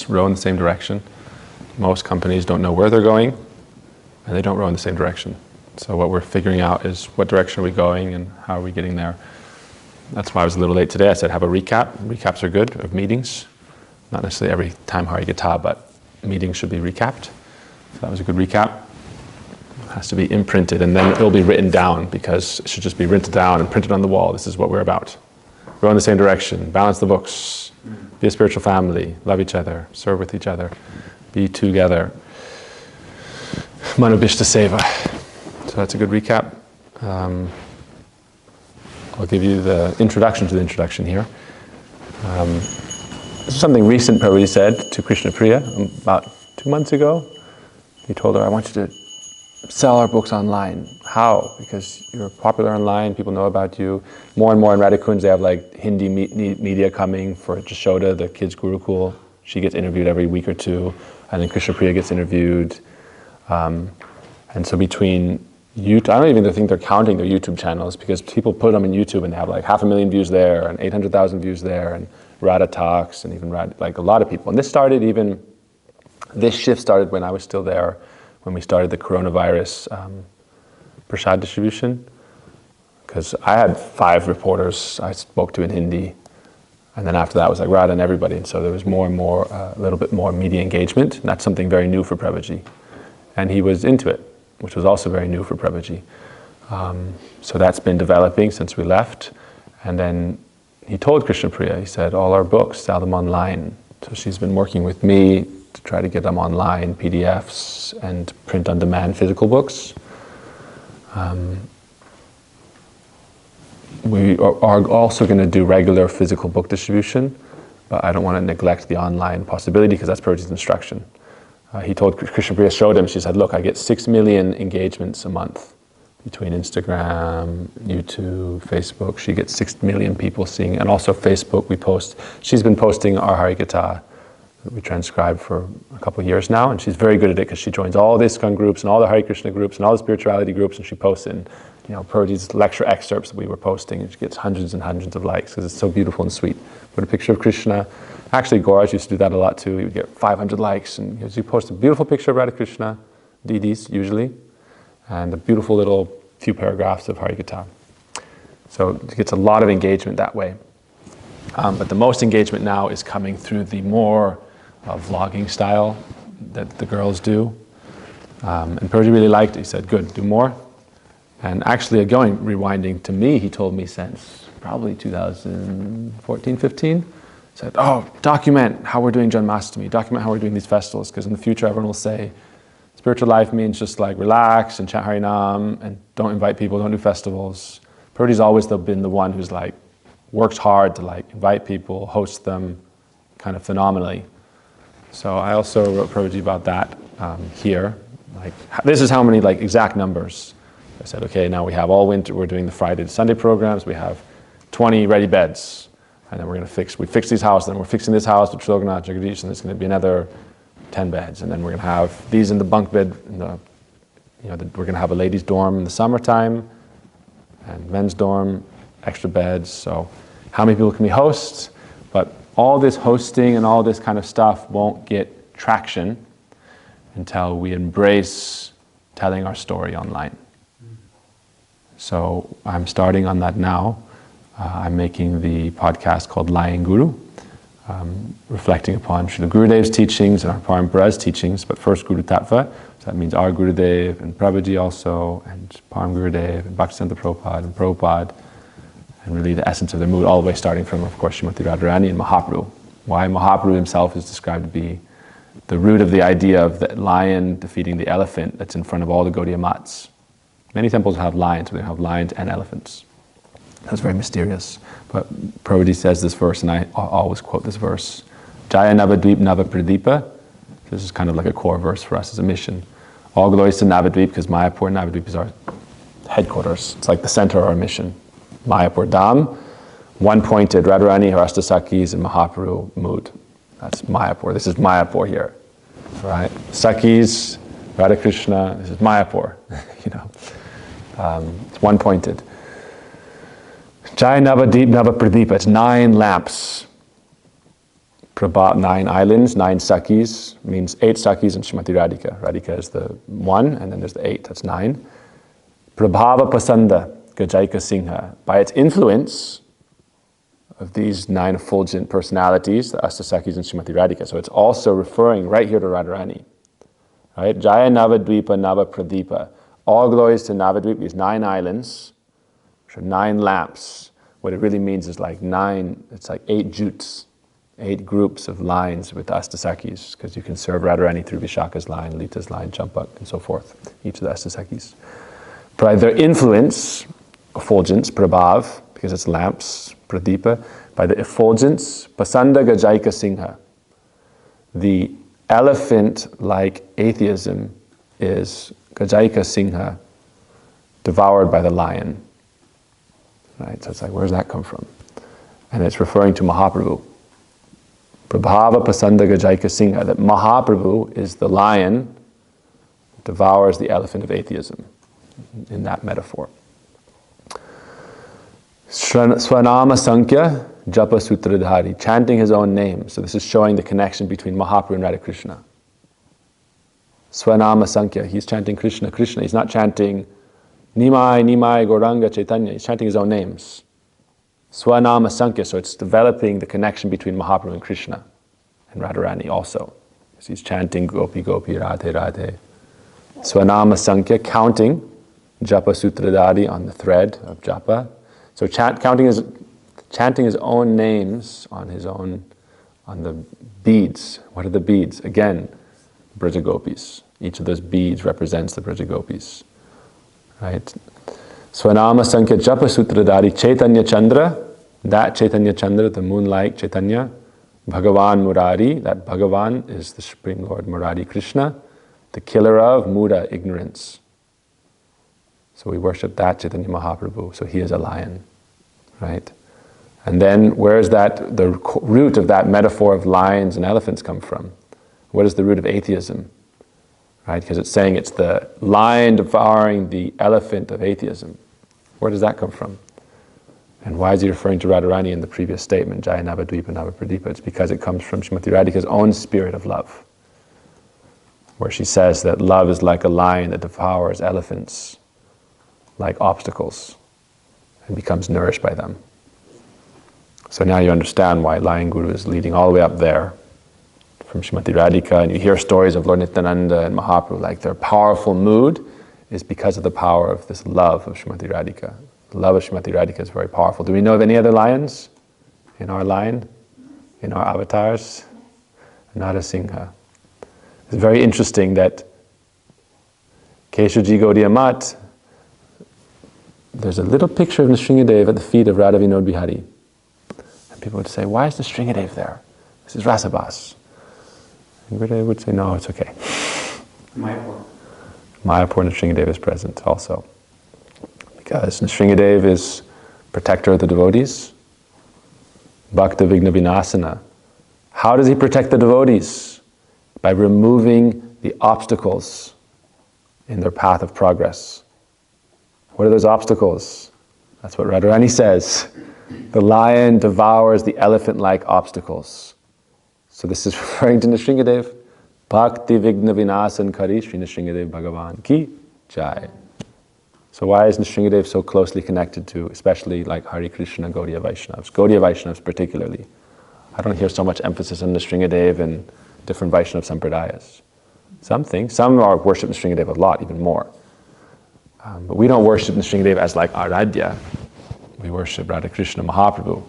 companies row in the same direction. Most companies don't know where they're going, and they don't row in the same direction. So what we're figuring out is what direction are we going and how are we getting there. That's why I was a little late today. I said have a recap. Recaps are good, of meetings. Not necessarily every time Hari Katha, but meetings should be recapped. So that was a good recap. It has to be imprinted, and then it'll be written down, because it should just be written down and printed on the wall. This is what we're about. Row in the same direction, balance the books, be a spiritual family, love each other, serve with each other, be together. Manubhishta Seva. So that's a good recap. I'll give you the introduction to the introduction here. This is something recent Prabhupada said to Krishna Priya about 2 months ago. He told her, I want you to sell our books online. How? Because you're popular online, people know about you. More and more in Radhakunj, they have like Hindi media coming for Jashoda, the kids' Gurukul. She gets interviewed every week or two, and then Krishna Priya gets interviewed. And so between YouTube, I don't even think they're counting their YouTube channels, because people put them in YouTube and they have like 500,000 views there and 800,000 views there, and Radha Talks, and even like a lot of people. And this shift started when I was still there, when we started the coronavirus prasad distribution, because I had 5 reporters I spoke to in Hindi, and then after that was like Radha and everybody, and so there was more and more, a little bit more media engagement, and that's something very new for Prabhuji. And he was into it, which was also very new for Prabhuji. So that's been developing since we left. And then he told Krishna Priya, he said, all our books, sell them online. So she's been working with me to try to get them online, PDFs, and print-on-demand physical books. We are also going to do regular physical book distribution, but I don't want to neglect the online possibility, because that's Prabhuji's instruction. He told Krishna Priya, showed him, she said, look, I get 6 million engagements a month between Instagram, YouTube, Facebook. She gets 6 million people seeing, and also Facebook we post. She's been posting our Hari Katha that we transcribed for a couple of years now, and she's very good at it, because she joins all the ISKCON groups and all the Hare Krishna groups and all the spirituality groups, and she posts in, Prabhuji's lecture excerpts that we were posting, and she gets hundreds and hundreds of likes, because it's so beautiful and sweet. Put a picture of Krishna. Actually, Gauraj used to do that a lot too. He would get 500 likes, and he post a beautiful picture of Radha Krishna, DDs usually, and a beautiful little few paragraphs of Hari Katha. So it gets a lot of engagement that way. But the most engagement now is coming through the more vlogging style that the girls do. And Prabhuji really liked it. He said, good, do more. And actually, rewinding to me, he told me since probably 2014, 15, said, document how we're doing Janmashtami, document how we're doing these festivals, because in the future everyone will say, spiritual life means just like relax and chant Harinam and don't invite people, don't do festivals. Prabhuji's always been the one who's like, works hard to like invite people, host them kind of phenomenally. So I also wrote Prabhuji about that here. Like, this is how many like exact numbers. I said, okay, now we have all winter, we're doing the Friday to Sunday programs, we have 20 ready beds. And then we fix these houses, then we're fixing this house with Shiloganath, Jagadish, and there's going to be another 10 beds. And then we're going to have these in the bunk bed, we're going to have a ladies' dorm in the summertime, and men's dorm, extra beds. So how many people can we host? But all this hosting and all this kind of stuff won't get traction until we embrace telling our story online. So I'm starting on that now. I'm making the podcast called Lying Guru, reflecting upon Srila Gurudev's teachings and our Parampara's teachings, but first Guru Tattva, so that means our Gurudev and Prabhuji also, and Param Gurudev and Bhaktisiddhanta Prabhupada and Prabhupada, and really the essence of their mood, all the way starting from, of course, Srimati Radharani and Mahaprabhu. Why Mahaprabhu himself is described to be the root of the idea of the lion defeating the elephant that's in front of all the Gaudiya Mats. Many temples have lions, but they have lions and elephants. That's very mysterious. But Prabhuji says this verse, and I always quote this verse. Jaya Navadvip Navapradipa. This is kind of like a core verse for us as a mission. All glories to Navadvip, because Mayapur Navadvip is our headquarters. It's like the center of our mission. Mayapur Dham, one-pointed, Radharani, Harashta Sakis, and Mahaprabhu mood. That's Mayapur. This is Mayapur here. Right? Sakis, Radha Krishna, this is Mayapur. It's one-pointed. Jai Navadeep Navapradeepa, it's 9 lamps. 9 islands, 9 Sakis, means 8 Sakis and Srimati Radhika. Radhika is the 1, and then there's the 8, that's 9. Prabhava Pasanda Gajaika Singha. By its influence of these 9 effulgent personalities, the Astasakis and Srimati Radhika. So it's also referring right here to Radharani. Right? Jaya Navadvipa Nava Pradeepa. All glories to Navadvipa, these 9 islands, which are 9 lamps. What it really means is like 9, it's like 8 jutes, 8 groups of lines with Astasakis, because you can serve Radharani through Vishaka's line, Lita's line, Champak, and so forth, each of the Astasakis. By their influence, effulgence, Prabhav, because it's lamps, Pradeepa, by the effulgence, Pasanda Gajaika Singha. The elephant-like atheism is Gajaika Singha, devoured by the lion. Right? So it's like, where does that come from? And it's referring to Mahaprabhu. Prabhava Pasanda Gajaika Singha, that Mahaprabhu is the lion, devours the elephant of atheism, in that metaphor. Swanama Sankhya Japa Sutradhari, chanting his own name. So this is showing the connection between Mahaprabhu and Radha Krishna. Swanama Sankhya, he's chanting Krishna, Krishna. He's not chanting Nimai, Nimai, Gauranga, Chaitanya. He's chanting his own names. Swanama Sankhya, so it's developing the connection between Mahaprabhu and Krishna and Radharani also. So he's chanting Gopi, Gopi, Radhe, Radhe. Swanama Sankhya, counting Japa Sutradhari on the thread of Japa. So chanting his own names on the beads. What are the beads? Again, Braja Gopis. Each of those beads represents the Braja Gopis. Right? Swanama Sankhya Japa Sutradhari Chaitanya Chandra, that Chaitanya Chandra, the moonlight Chaitanya, Bhagavan Murari, that Bhagavan is the Supreme Lord Murari Krishna, the killer of Mura, ignorance. So we worship that Chaitanya Mahaprabhu, so he is a lion, right? And then where is that, the root of that metaphor of lions and elephants come from? What is the root of atheism? Right? Because it's saying it's the lion devouring the elephant of atheism. Where does that come from? And why is he referring to Radharani in the previous statement, Jaya Navadvipa Navapradeepa? It's because it comes from Srimati Radhika's own spirit of love, where she says that love is like a lion that devours elephants like obstacles and becomes nourished by them. So now you understand why Lion Guru is leading all the way up there from Srimati Radhika, and you hear stories of Lord Nityananda and Mahaprabhu, like their powerful mood is because of the power of this love of Srimati Radhika. The love of Srimati Radhika is very powerful. Do we know of any other lions in our line, in our avatars? Narasingha. It's very interesting that Keshaji Gaudiya Mat, there's a little picture of Nrsingadev at the feet of Radha Vinod Bihari. And people would say, why is Nrsingadev there? This is Rasabas. And Gurudev would say, no, it's okay. Mayapur Nrsingadev is present also. Because Nrsingadev is protector of the devotees. Bhakta Vigna Vinasana. How does he protect the devotees? By removing the obstacles in their path of progress. What are those obstacles? That's what Radharani says. The lion devours the elephant-like obstacles. So this is referring to Nrsingadev. Bhakti Vigna Vinasan Kari Sri Nrsingadev Bhagavan Ki Jai. So why is Nrsingadev so closely connected to, especially like Hare Krishna, Gaudiya Vaishnavas? Gaudiya Vaishnavas particularly. I don't hear so much emphasis on Nrsingadev and different Vaishnava sampradayas. Some are worship Nrsingadev a lot, even more. But we don't worship Nrsingadev as like Aradhya. We worship Radha Krishna Mahaprabhu.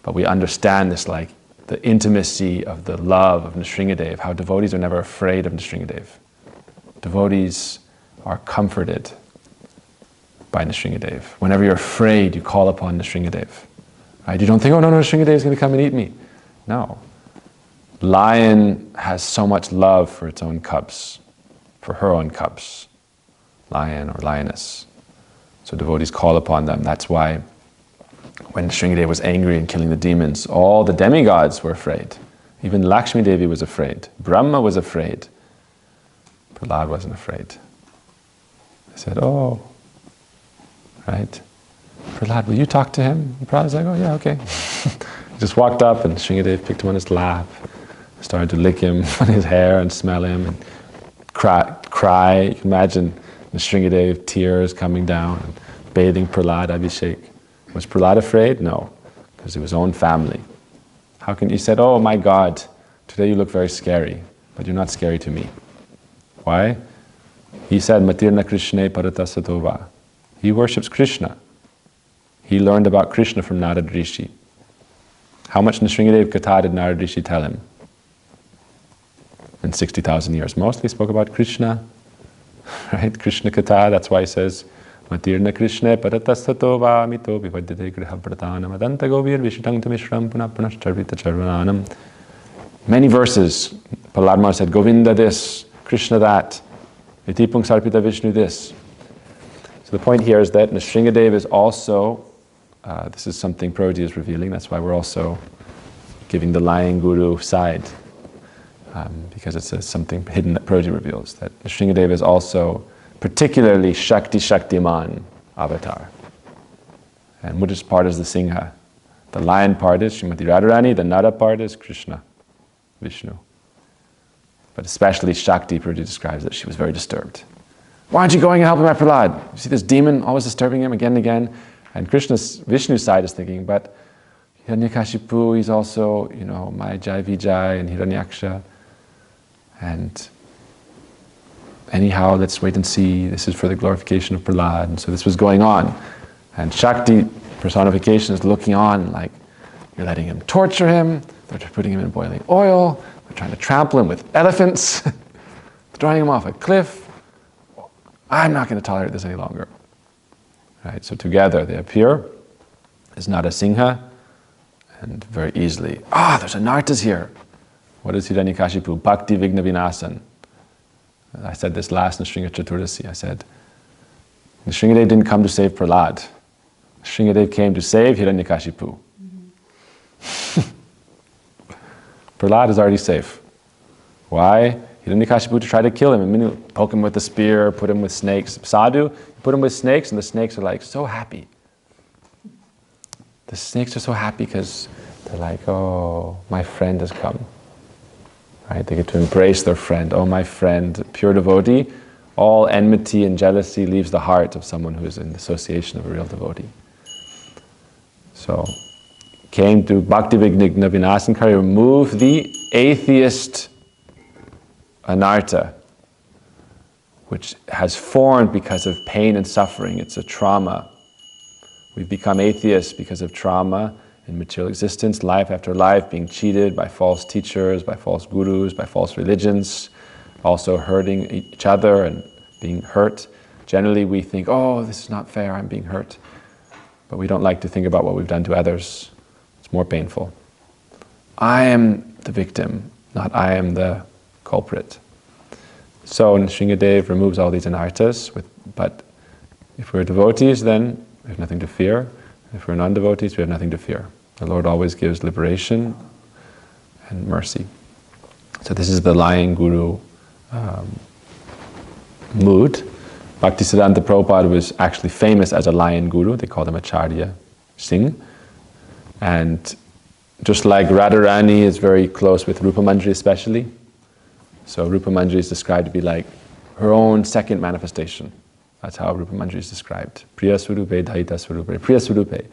But we understand this, like the intimacy of the love of Nrsingadev, how devotees are never afraid of Nrsingadev. Devotees are comforted by Nrsingadev. Whenever you're afraid, you call upon Nrsingadev. Right? You don't think, oh no, Nrsingadev is going to come and eat me. No. Lion has so much love for its own cubs, for her own cubs. Lion or lioness. So devotees call upon them. That's why when Nrsingadev was angry and killing the demons, all the demigods were afraid. Even Lakshmi Devi was afraid. Brahma was afraid. Prahlad wasn't afraid. They said, oh, right? Prahlad, will you talk to him? And Prahlad's like, oh yeah, okay. He just walked up and Nrsingadev picked him on his lap. started to lick him on his hair and smell him and cry. You can imagine Nrsingadev, tears coming down, and bathing Prahlad Abhishek. Was Prahlad afraid? No, because it was his own family. How can you said, oh my God, today you look very scary, but you're not scary to me. Why? He said, Matirna Krishne Paratasatova. He worships Krishna. He learned about Krishna from Narad Rishi. How much Nrsingadev Katha did Narad Rishi tell him? In 60,000 years. Mostly spoke about Krishna, right? Krishna Katha, that's why he says, Matirna Krishna Paratasatova Mito Vivadite Griha Pratanam Adanta Govir Vishitang Tamishram Punapunash Charvita Charvananam. Many verses. Prahlad Maharaj said, Govinda this, Krishna that, Itipung Sarpita Vishnu this. So the point here is that Nrsingadev is also, this is something Prabhuji is revealing, that's why we're also giving the lying guru side, because it's something hidden that Prabhuji reveals, that Nrsingadev is also particularly Shaktiman avatar. And which part is the Singha? The lion part is Srimati Radharani, the Nara part is Krishna, Vishnu. But especially Shakti, Prabhuji describes that she was very disturbed. Why aren't you going and helping my Prahlad? You see this demon always disturbing him again and again. And Vishnu's side is thinking, but Hiranyakashipu, he's also, my Jai Vijay and Hiranyaksha. And anyhow, let's wait and see. This is for the glorification of Prahlad. And so this was going on. And Shakti personification is looking on like, you're letting him torture him. They're putting him in boiling oil. They're trying to trample him with elephants. Throwing him off a cliff. I'm not going to tolerate this any longer. Right? So together they appear as Narasingha, and very easily, there's a Nartas here. What is Hiranyakashipu? Bhakti Vigna Vinasan. I said this last Nrsinga Chaturdasi. I said, Nrsingadev didn't come to save Prahlad. Nrsingadev came to save Hiranyakashipu. Prahlad is already safe. Why? Hiranyakashipu to try to kill him, and poke him with a spear, put him with snakes. Sadhu, put him with snakes, and the snakes are like so happy. The snakes are so happy because they're like, oh, my friend has come. Right? They get to embrace their friend. Oh, my friend, pure devotee. All enmity and jealousy leaves the heart of someone who is in association of a real devotee. So, came to Bhakti Vigna Vinasankari, remove the atheist anartha, which has formed because of pain and suffering. It's a trauma. We've become atheists because of trauma in material existence, life after life, being cheated by false teachers, by false gurus, by false religions, also hurting each other and being hurt. Generally we think, oh, this is not fair, I'm being hurt. But we don't like to think about what we've done to others. It's more painful. I am the victim, not I am the culprit. So Nrsingadev removes all these anarthas, but if we're devotees, then we have nothing to fear. If we're non-devotees, we have nothing to fear. The Lord always gives liberation and mercy. So this is the lying guru mood. Bhaktisiddhanta Prabhupada was actually famous as a lion guru. They called him Acharya Singh. And just like Radharani is very close with Rupa Manjari especially, so Rupa Manjari is described to be like her own second manifestation. That's how Rupa Manjari is described. Priya Swarupe, Dhaita Swarupe, Priya Swarupe.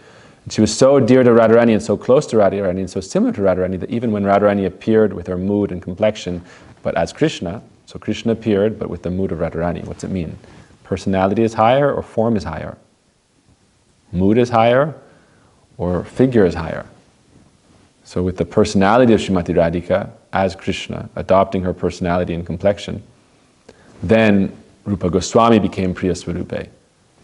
And she was so dear to Radharani and so close to Radharani and so similar to Radharani that even when Radharani appeared with her mood and complexion, but as Krishna, so Krishna appeared but with the mood of Radharani. What's it mean? Personality is higher or form is higher? Mood is higher or figure is higher? So with the personality of Srimati Radhika as Krishna, adopting her personality and complexion, then Rupa Goswami became Priya Swarupe,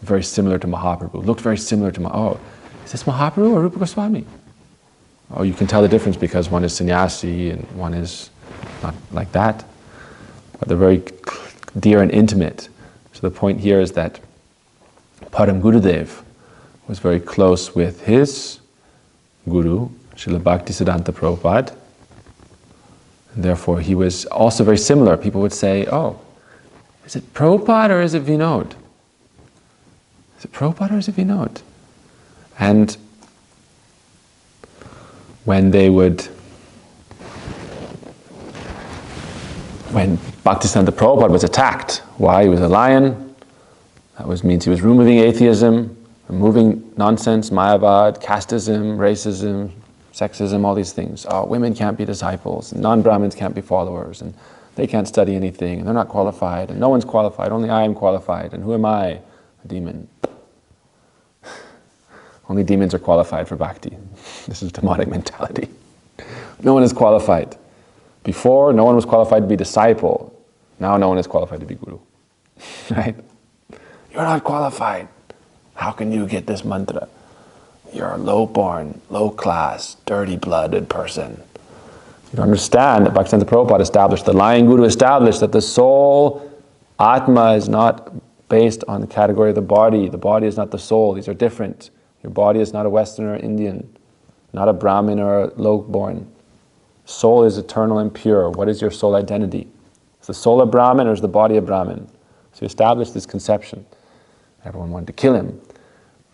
very similar to Mahaprabhu, looked very similar to is this Mahaprabhu or Rupa Goswami? Oh, you can tell the difference because one is sannyasi and one is not like that. But they're very dear and intimate. So the point here is that Param Gurudev was very close with his guru, Srila Bhaktisiddhanta Prabhupada. And therefore he was also very similar. People would say, oh, is it Prabhupada or is it Vinod? Is it Prabhupada or is it Vinod? And when they would when Bhaktisiddhanta Prabhupada was attacked. Why? He was a lion. That means he was removing atheism, removing nonsense, Mayavad, casteism, racism, sexism, all these things. Oh, women can't be disciples, and non-Brahmins can't be followers, and they can't study anything, and they're not qualified, and no one's qualified, only I am qualified, and who am I? A demon. Only demons are qualified for bhakti. This is demonic mentality. No one is qualified. Before, no one was qualified to be disciple. Now no one is qualified to be guru. Right? You're not qualified. How can you get this mantra? You're a low-born, low-class, dirty-blooded person. You don't understand that Bhaktisiddhanta Prabhupada established, the lying guru established that the soul, Atma, is not based on the category of the body. The body is not the soul. These are different. Your body is not a Western or Indian, not a Brahmin or a low-born. Soul is eternal and pure. What is your soul identity? Is the soul a Brahmin or is the body a Brahmin? So he established this conception. Everyone wanted to kill him.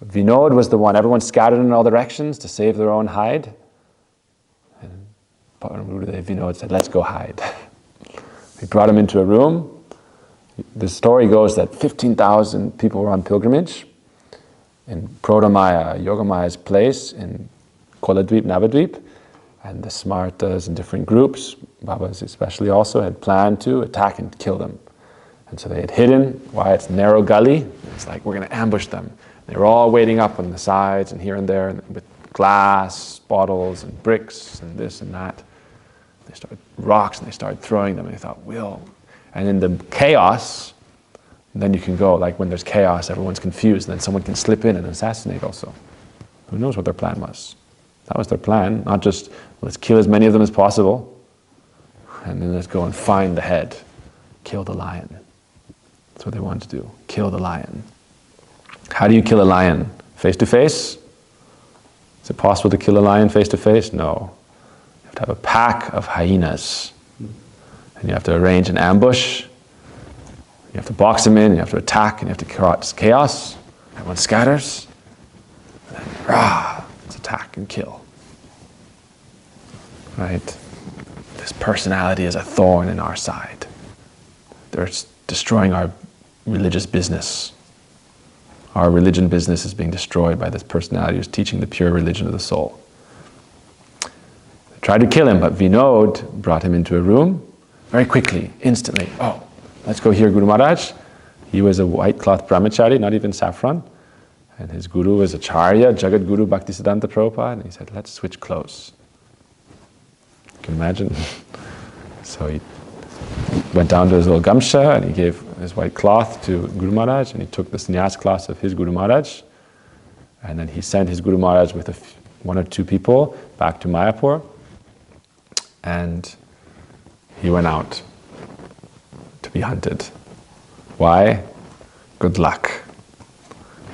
Vinod was the one. Everyone scattered in all directions to save their own hide. And Vinod said, let's go hide. He brought him into a room. The story goes that 15,000 people were on pilgrimage in Prodamaya, Yogamaya's place in Koladweep, Navadweep, and the Smartas and different groups, Babas especially also, had planned to attack and kill them. And so they had hidden. Why? It's a narrow gully. It's like, we're going to ambush them. They were all waiting up on the sides and here and there with glass bottles and bricks and this and that. They started rocks and they started throwing them and they thought, and in the chaos, then you can go, like when there's chaos, everyone's confused, and then someone can slip in and assassinate also. Who knows what their plan was? That was their plan, not just, let's kill as many of them as possible, and then let's go and find the head, kill the lion. That's what they wanted to do, kill the lion. How do you kill a lion? Face to face? Is it possible to kill a lion face to face? No. You have to have a pack of hyenas, and you have to arrange an ambush. You have to box them in, you have to attack, and you have to cause chaos. Everyone scatters, and then let's attack and kill. Right? This personality is a thorn in our side. They're destroying our religious business. Our religion business is being destroyed by this personality who's teaching the pure religion of the soul. They tried to kill him, but Vinod brought him into a room very quickly, instantly. Oh, let's go hear Guru Maharaj. He was a white cloth brahmachari, not even saffron. And his guru was Acharya, Jagat Guru Bhaktisiddhanta Prabhupada. And he said, let's switch clothes. You can imagine. So he went down to his little gamsha and he gave his white cloth to Guru Maharaj and he took the sannyas class of his Guru Maharaj. And then he sent his Guru Maharaj with one or two people back to Mayapur. And he went out to be hunted. Why? Good luck.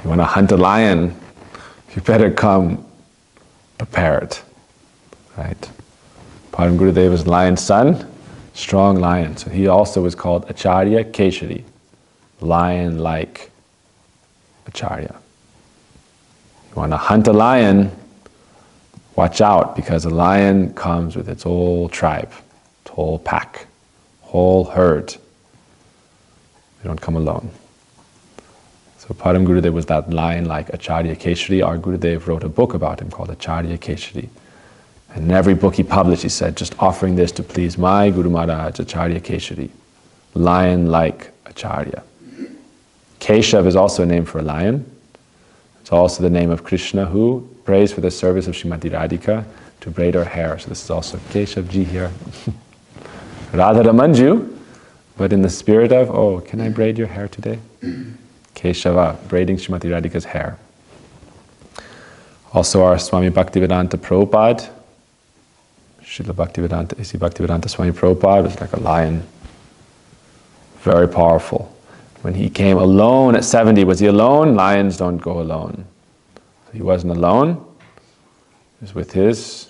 You want to hunt a lion, you better come prepared. Right? Padma Gurudev was lion's son, strong lion. So he also was called Acharya Keshari, lion-like Acharya. You want to hunt a lion, watch out, because a lion comes with its whole tribe, its whole pack, whole herd. They don't come alone. So Padma Gurudev was that lion-like Acharya Keshari. Our Gurudev wrote a book about him called Acharya Keshari. And in every book he published, he said, just offering this to please my Guru Maharaj, Acharya Keshari. Lion-like Acharya. Keshav is also a name for a lion. It's also the name of Krishna, who prays for the service of Srimati Radhika to braid her hair. So this is also Keshavji here. Radha Ramanju, but in the spirit of, can I braid your hair today? Keshava, braiding Srimati Radhika's hair. Also our Swami Bhaktivedanta Prabhupada, Srila Bhaktivedanta, A.C. Bhaktivedanta Swami Prabhupada was like a lion. Very powerful. When he came alone at 70, was he alone? Lions don't go alone. So he wasn't alone. He was with his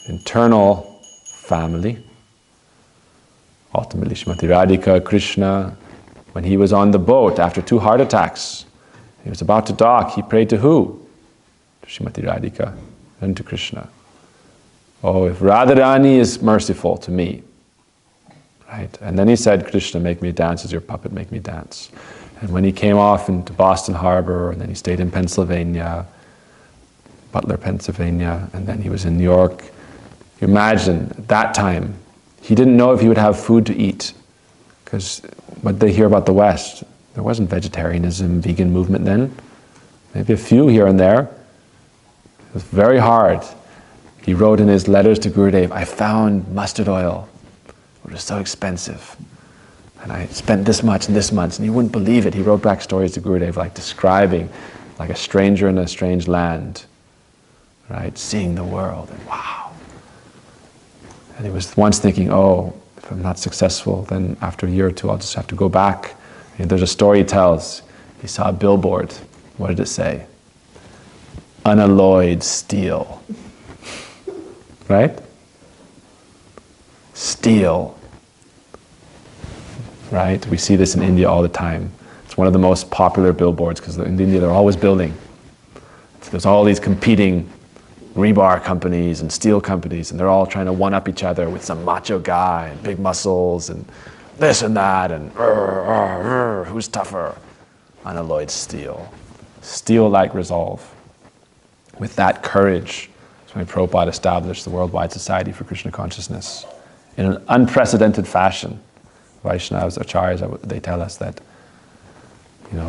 internal family. Ultimately, Srimati Radhika, Krishna. When he was on the boat after 2 heart attacks, he was about to dock, he prayed to who? To Srimati Radhika and to Krishna. Oh, if Radharani is merciful to me, right? And then he said, Krishna, make me dance as your puppet, make me dance. And when he came off into Boston Harbor, and then he stayed in Pennsylvania, Butler, Pennsylvania, and then he was in New York. You imagine, at that time, he didn't know if he would have food to eat, because what they hear about the West, there wasn't vegetarianism, vegan movement then. Maybe a few here and there. It was very hard. He wrote in his letters to Gurudev, I found mustard oil, which was so expensive. And I spent this much and this much, and he wouldn't believe it. He wrote back stories to Gurudev, like describing, like a stranger in a strange land, right? Seeing the world, and wow. And he was once thinking, oh, if I'm not successful, then after a year or two, I'll just have to go back. And there's a story he tells. He saw a billboard. What did it say? Unalloyed steel. Right? Steel. Right? We see this in India all the time. It's one of the most popular billboards because in India they're always building. So there's all these competing rebar companies and steel companies, and they're all trying to one-up each other with some macho guy and big muscles and this and that and who's tougher? Unalloyed steel. Steel-like resolve. With that courage, Swami Prabhupada established the Worldwide Society for Krishna Consciousness in an unprecedented fashion. Vaishnavas, Acharyas, they tell us that,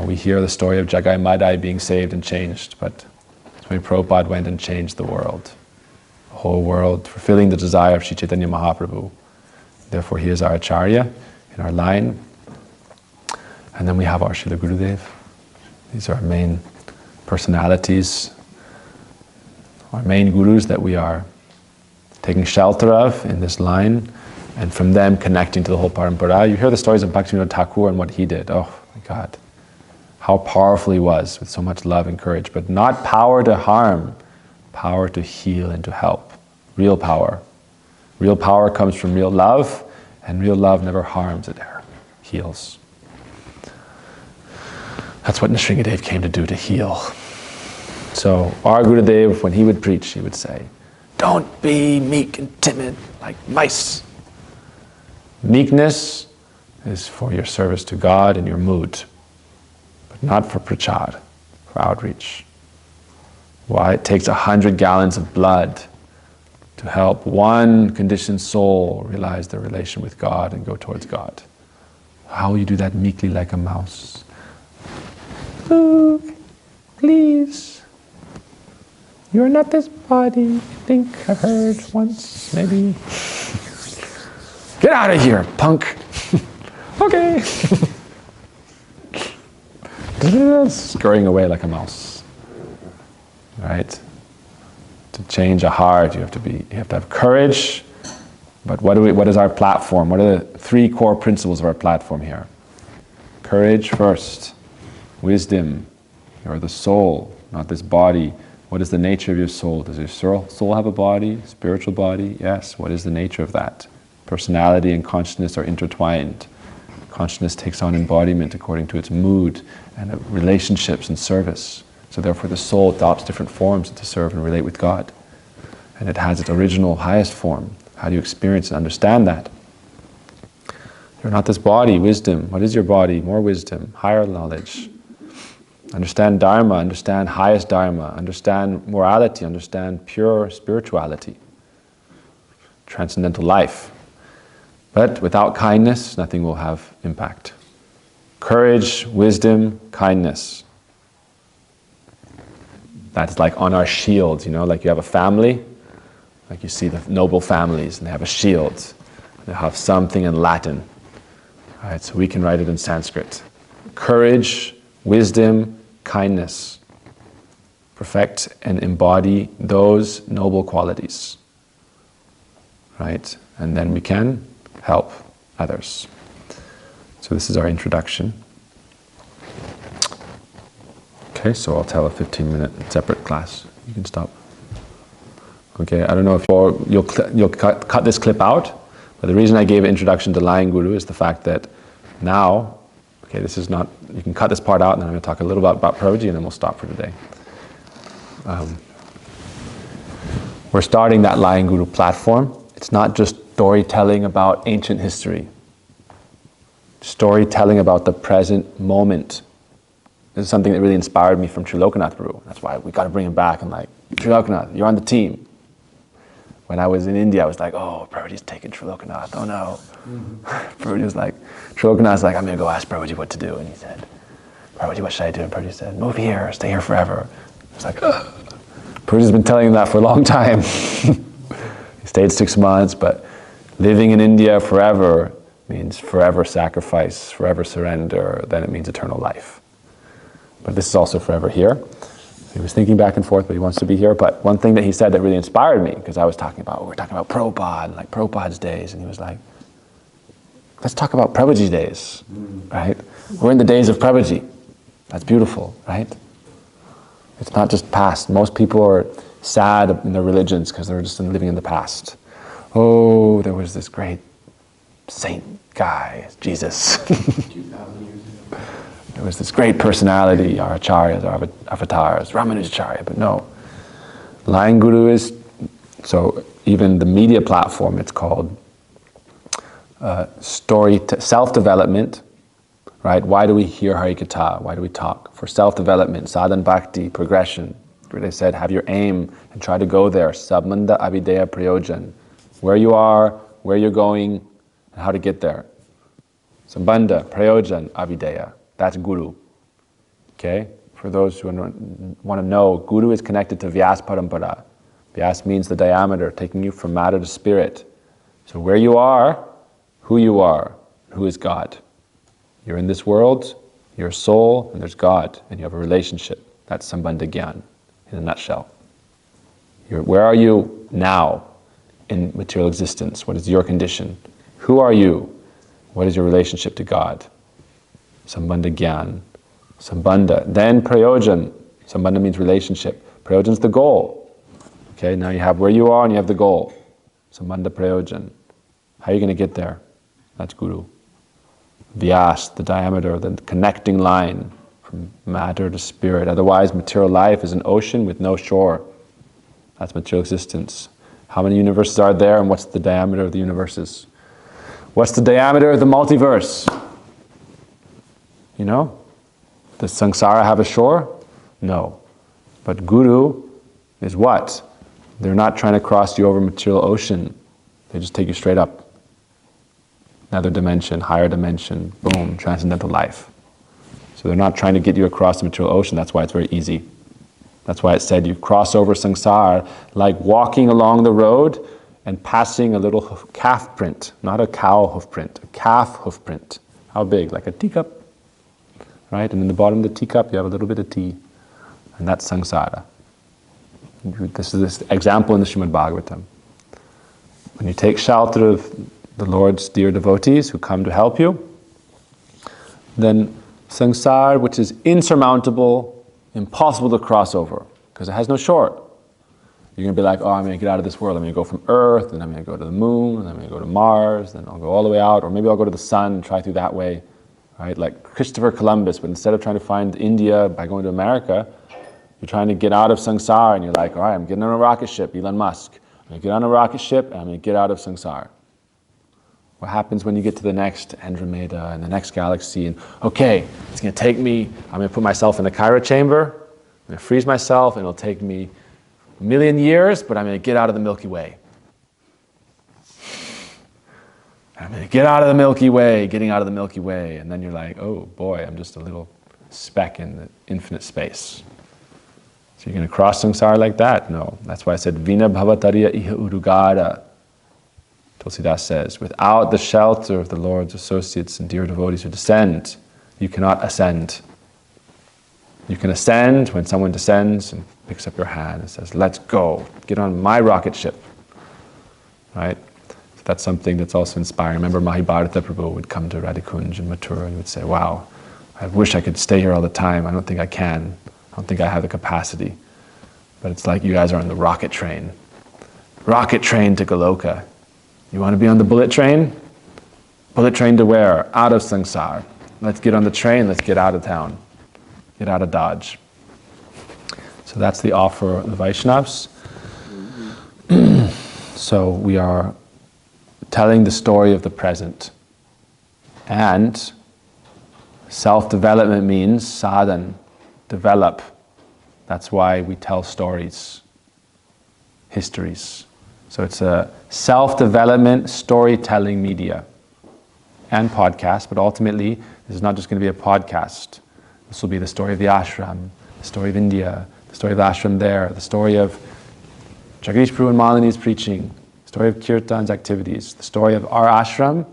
we hear the story of Jagai Madai being saved and changed, but Swami Prabhupada went and changed the world. The whole world, fulfilling the desire of Sri Chaitanya Mahaprabhu. Therefore, he is our Acharya in our line. And then we have our Srila Gurudev. These are our main personalities, our main gurus that we are taking shelter of in this line, and from them connecting to the whole parampara. You hear the stories of Bhaktivinoda Thakur and what he did. Oh my God, how powerful he was with so much love and courage, but not power to harm, power to heal and to help. Real power. Real power comes from real love, and real love never harms, it heals. That's what Nrsingadev came to do, to heal. So our Gurudev, when he would preach, he would say, don't be meek and timid like mice. Meekness is for your service to God and your mood, but not for prachar, for outreach. Why? It takes 100 gallons of blood to help one conditioned soul realize their relation with God and go towards God. How will you do that meekly like a mouse? Look, please. You are not this body. I think I've heard once, maybe. Get out of here, punk. Okay. Scurrying away like a mouse. Right? To change a heart, you have to have courage. But what is our platform? What are the 3 core principles of our platform here? Courage first. Wisdom. You are the soul, not this body. What is the nature of your soul? Does your soul have a body, spiritual body? Yes. What is the nature of that? Personality and consciousness are intertwined. Consciousness takes on embodiment according to its mood and relationships and service. So therefore the soul adopts different forms to serve and relate with God. And it has its original highest form. How do you experience and understand that? You're not this body. Wisdom. What is your body? More wisdom, higher knowledge. Understand Dharma, understand highest Dharma, understand morality, understand pure spirituality, transcendental life. But without kindness, nothing will have impact. Courage, wisdom, kindness. That's like on our shields, like you have a family, like you see the noble families, and they have a shield. They have something in Latin. All right, so we can write it in Sanskrit. Courage, wisdom, kindness. Perfect and embody those noble qualities. Right? And then we can help others. So this is our introduction. Okay, so I'll tell a 15-minute separate class. You can stop. Okay, I don't know if you'll cut this clip out, but the reason I gave an introduction to Lion Guru is the fact that now, okay, this is not, you can cut this part out, and then I'm going to talk a little bit about Prabhuji, and then we'll stop for today. We're starting that Lion Guru platform. It's not just storytelling about ancient history. storytelling about the present moment. This is something that really inspired me from Trilokanath Prabhu. That's why we got to bring him back. And like, Trilokanath, you're on the team. When I was in India, I was like, oh, Prabhuji's taking Trilokanath. Oh no. Prabhuji was like, Trilokanath's like, I'm going to go ask Prabhuji what to do. And he said, Prabhuji, what should I do? And Prabhuji said, move here, stay here forever. I was like, ugh. Prabhuji's been telling him that for a long time. He stayed 6 months, but living in India forever means forever sacrifice, forever surrender, then it means eternal life. But this is also forever here. He was thinking back and forth, but he wants to be here. But one thing that he said that really inspired me, because I was talking about, we're talking about Prabhupada, like Prabhupada's days, and he was like, let's talk about Prabhuji's days, right? We're in the days of Prabhuji. That's beautiful, right? It's not just past. Most people are sad in their religions because they're just living in the past. Oh, there was this great saint guy, Jesus. 2,000 years ago. There was this great personality, our acharyas, our avatars, Ramanujacharya, but no. Lying Guru is, so even the media platform, it's called self-development, right? Why do we hear Harikatha? Why do we talk? For self-development, sadhan bhakti, progression. Where they said, have your aim and try to go there. Sabmanda avideya prayojan. Where you are, where you're going, and how to get there. Sambandha, prayojan, avideya. That's Guru. Okay? For those who want to know, Guru is connected to Vyas Parampara. Vyas means the diameter, taking you from matter to spirit. So where you are, who is God. You're in this world, you're a soul, and there's God, and you have a relationship. That's Sambandha Gyan, in a nutshell. Where are you now in material existence? What is your condition? Who are you? What is your relationship to God? Sambandha Gyan. Sambandha. Then Prayojan. Sambandha means relationship. Prayojan's the goal. Okay, now you have where you are and you have the goal. Sambandha Prayojan. How are you going to get there? That's Guru. Vyas, the diameter, the connecting line from matter to spirit. Otherwise, material life is an ocean with no shore. That's material existence. How many universes are there, and what's the diameter of the universes? What's the diameter of the multiverse? You know? Does samsara have a shore? No. But Guru is what? They're not trying to cross you over material ocean. They just take you straight up. Another dimension, higher dimension, boom, transcendental life. So they're not trying to get you across the material ocean. That's why it's very easy. That's why it said you cross over samsara like walking along the road and passing a little calf print, not a cow hoof print, a calf hoof print. How big? Like a teacup, right? And in the bottom of the teacup, you have a little bit of tea. And that's samsara. This is this example in the Srimad Bhagavatam. When you take shelter of the Lord's dear devotees who come to help you, then samsara, which is insurmountable, impossible to cross over, because it has no shore. You're going to be like, oh, I'm going to get out of this world. I'm going to go from Earth, and I'm going to go to the moon, and I'm going to go to Mars, then I'll go all the way out, or maybe I'll go to the sun and try through that way, right? Like Christopher Columbus, but instead of trying to find India by going to America, you're trying to get out of samsara, and you're like, all right, I'm getting on a rocket ship, Elon Musk. I'm going to get on a rocket ship, and I'm going to get out of samsara. What happens when you get to the next Andromeda and the next galaxy, and okay, it's going to take me, I'm going to put myself in a cryo chamber, I'm going to freeze myself, and it'll take me 1,000,000 years, but I'm going to get out of the Milky Way. I'm going to get out of the Milky Way, getting out of the Milky Way, and then you're like, oh boy, I'm just a little speck in the infinite space. So you're going to cross samsara like that? No. That's why I said, Vina bhavatariya iha urugara. Tulsidas says, without the shelter of the Lord's associates and dear devotees who descend, you cannot ascend. You can ascend when someone descends and picks up your hand and says, let's go, get on my rocket ship. Right? So that's something that's also inspiring. I remember Mahibharata Prabhu would come to Radhikunj in Mathura and he would say, wow, I wish I could stay here all the time. I don't think I can. I don't think I have the capacity. But it's like you guys are on the rocket train. Rocket train to Goloka. You want to be on the bullet train? Bullet train to where? Out of samsara. Let's get on the train, let's get out of town. Get out of Dodge. So that's the offer of the Vaishnavas. So we are telling the story of the present. And self-development means sadhan, develop. That's why we tell stories, histories. So it's a self-development storytelling media and podcast, but ultimately this is not just going to be a podcast. This will be the story of the ashram, the story of India, the story of the ashram there, the story of Jagadish Prabhu and Malini's preaching, the story of Kirtan's activities, the story of our ashram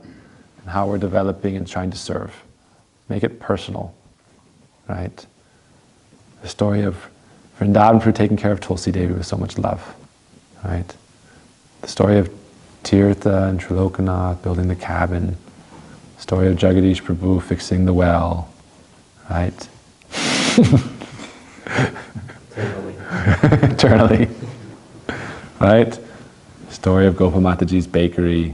and how we're developing and trying to serve. Make it personal, right? The story of Vrindavan Prabhu taking care of Tulsi Devi with so much love, right? The story of Tirtha and Trilokanath building the cabin, the story of Jagadish Prabhu fixing the well, right? Eternally. Right? The story of Gopal Mataji's bakery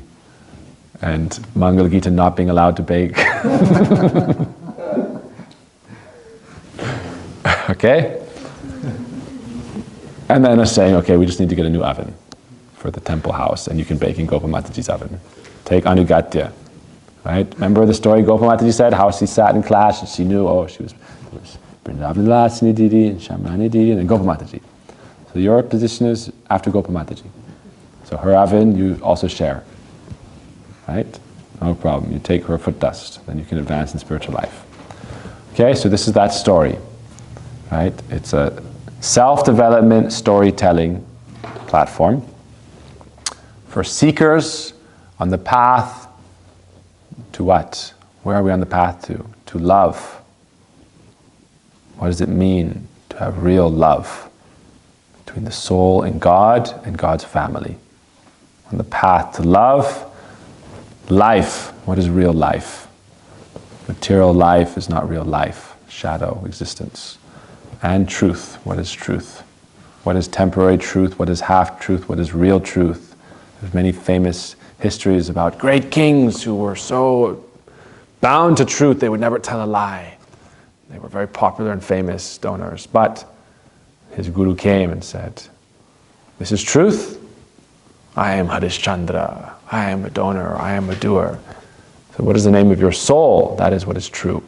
and Mangal Gita not being allowed to bake. Okay? And then us saying, okay, we just need to get a new oven for the temple house, and you can bake in Gopal Mataji's oven. Take Anugatya. Right? Remember the story Gopal Mataji said, how she sat in class and she knew, oh, she was Vrindavan Lasini Didi and Shamrani Didi and then Gopal Mataji. So your position is after Gopal Mataji. So her oven, you also share. Right? No problem. You take her foot dust, then you can advance in spiritual life. Okay, so this is that story. Right? It's a self-development storytelling platform for seekers on the path to what? Where are we on the path to? To love. What does it mean to have real love between the soul and God's family? On the path to love, life. What is real life? Material life is not real life. Shadow existence. And truth. What is truth? What is temporary truth? What is half truth? What is real truth? There's many famous histories about great kings who were so bound to truth they would never tell a lie. They were very popular and famous donors. But his guru came and said, this is truth. I am Harishchandra. I am a donor. I am a doer. So what is the name of your soul? That is what is true.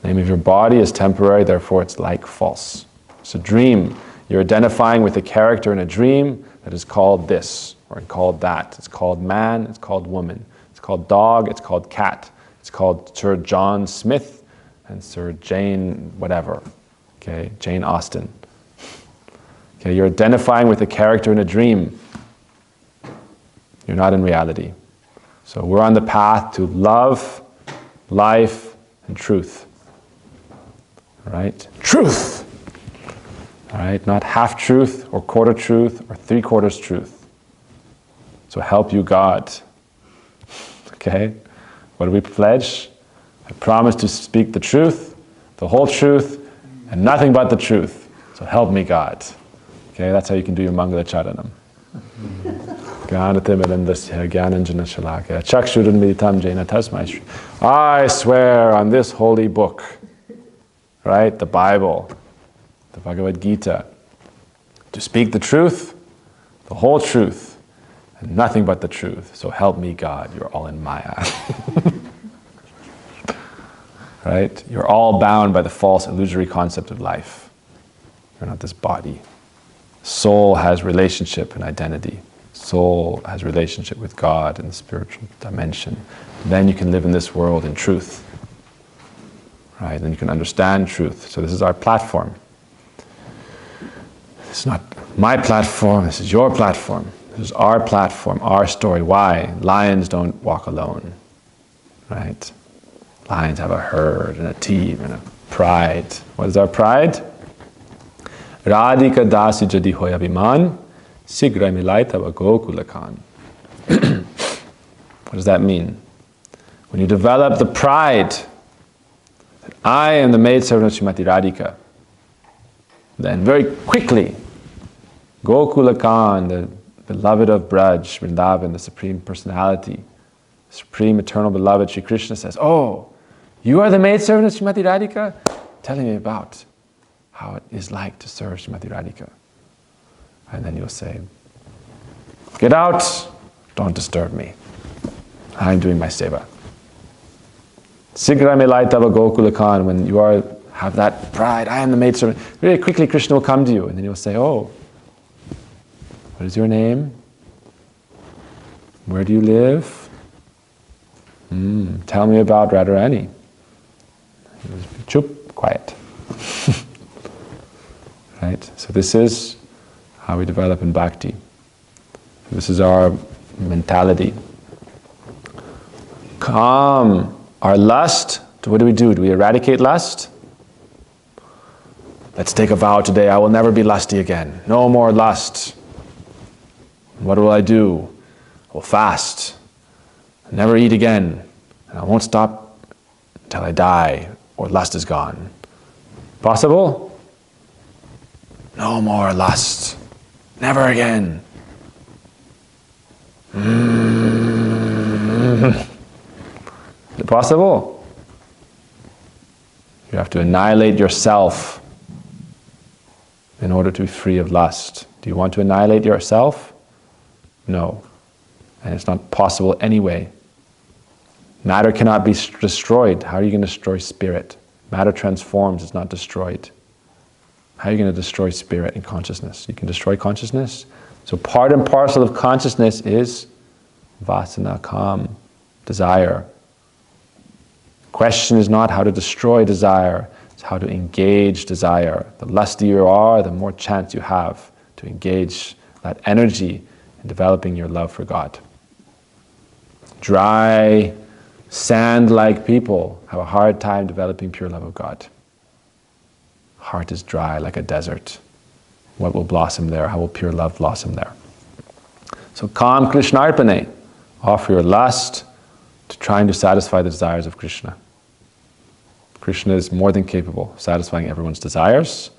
The name of your body is temporary, therefore it's like false. It's a dream. You're identifying with a character in a dream that is called this, or called that. It's called man, it's called woman. It's called dog, it's called cat. It's called Sir John Smith and Sir Jane whatever. Okay, Jane Austen. Okay, you're identifying with a character in a dream. You're not in reality. So we're on the path to love, life, and truth. Right? Truth! Alright, not half truth or quarter truth or three-quarters truth. So help you God. Okay? What do we pledge? I promise to speak the truth, the whole truth, and nothing but the truth. So help me God. Okay, that's how you can do your Mangala Charanam. I swear on this holy book, right, the Bible, the Bhagavad Gita, to speak the truth, the whole truth, and nothing but the truth. So help me God, you're all in Maya. Right? You're all bound by the false illusory concept of life. You're not this body. Soul has relationship and identity. Soul has relationship with God in the spiritual dimension. Then you can live in this world in truth. Right? Then you can understand truth. So this is our platform. It's not my platform, this is your platform. This is our platform, our story. Why? Lions don't walk alone. Right? Lions have a herd and a team and a pride. What is our pride? Radhika dasi jadi hoya biman, sigra milai tava gokulakan. What does that mean? When you develop the pride that I am the maidservant of Srimati Radhika, then very quickly, Gokulakan, the beloved of Braj, Vrindavan, the Supreme Personality, Supreme Eternal Beloved, Sri Krishna says, oh, you are the maidservant of Srimati Radhika? Telling me about how it is like to serve Srimati Radhika. And then you'll say, get out, don't disturb me. I'm doing my seva. Sigra melai tava gokulakan, when you have that pride, I am the maidservant, very quickly Krishna will come to you, and then he'll say, oh, what is your name? Where do you live? Tell me about Radharani. Chup, quiet. Right? So this is how we develop in bhakti. This is our mentality. Calm. Our lust, what do? Do we eradicate lust? Let's take a vow today, I will never be lusty again. No more lust. What will I do? I will fast. I'll never eat again. And I won't stop until I die or lust is gone. Possible? No more lust. Never again. Is it possible? You have to annihilate yourself in order to be free of lust. Do you want to annihilate yourself? No. And it's not possible anyway. Matter cannot be destroyed. How are you going to destroy spirit? Matter transforms, it's not destroyed. How are you going to destroy spirit and consciousness? You can destroy consciousness. So part and parcel of consciousness is vasana, calm, desire. Question is not how to destroy desire, it's how to engage desire. The lustier you are, the more chance you have to engage that energy in developing your love for God. Dry, sand-like people have a hard time developing pure love of God. Heart is dry like a desert. What will blossom there? How will pure love blossom there? So calm Krishnarpane. Offer your lust to trying to satisfy the desires of Krishna. Krishna is more than capable of satisfying everyone's desires.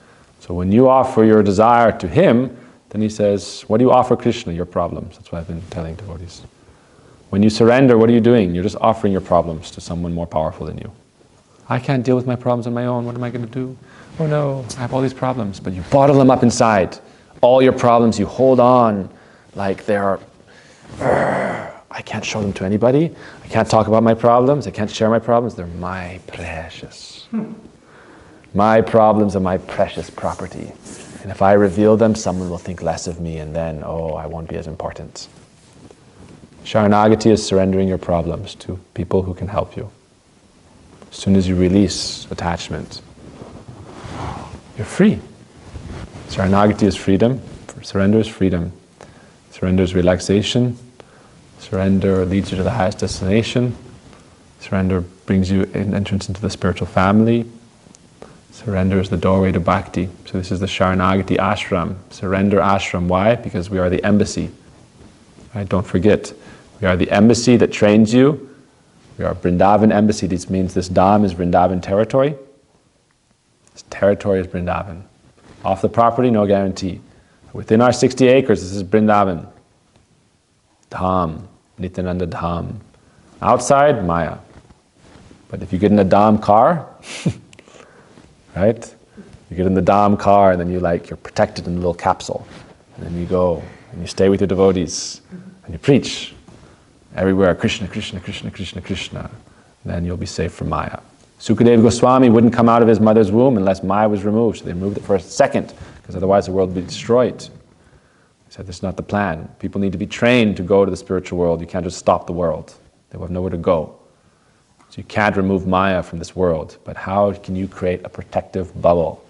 So when you offer your desire to him, then he says, what do you offer Krishna? Your problems. That's what I've been telling devotees. When you surrender, what are you doing? You're just offering your problems to someone more powerful than you. I can't deal with my problems on my own. What am I going to do? Oh no, I have all these problems. But you bottle them up inside. All your problems, you hold on like they're... I can't show them to anybody. I can't talk about my problems. I can't share my problems. They're my precious. My problems are my precious property. And if I reveal them, someone will think less of me, and then, I won't be as important. Sharanagati is surrendering your problems to people who can help you. As soon as you release attachment, you're free. Sharanagati is freedom. Surrender is freedom. Surrender is relaxation. Surrender leads you to the highest destination. Surrender brings you an entrance into the spiritual family. Surrender is the doorway to bhakti. So this is the Sharanagati ashram. Surrender ashram. Why? Because we are the embassy. Right? Don't forget. We are the embassy that trains you. We are Vrindavan embassy. This means this dham is Vrindavan territory. This territory is Vrindavan. Off the property, no guarantee. Within our 60 acres, this is Vrindavan. Dham. Nityananda Dham. Outside, Maya. But if you get in a Dham car, right? You get in the Dham car and then you're protected in a little capsule. And then you go and you stay with your devotees and you preach everywhere, Krishna, Krishna, Krishna, Krishna, Krishna. Then you'll be safe from Maya. Sukadeva Goswami wouldn't come out of his mother's womb unless Maya was removed. So they removed it for a second because otherwise the world would be destroyed. He said, this is not the plan. People need to be trained to go to the spiritual world. You can't just stop the world. They will have nowhere to go. So you can't remove Maya from this world. But how can you create a protective bubble?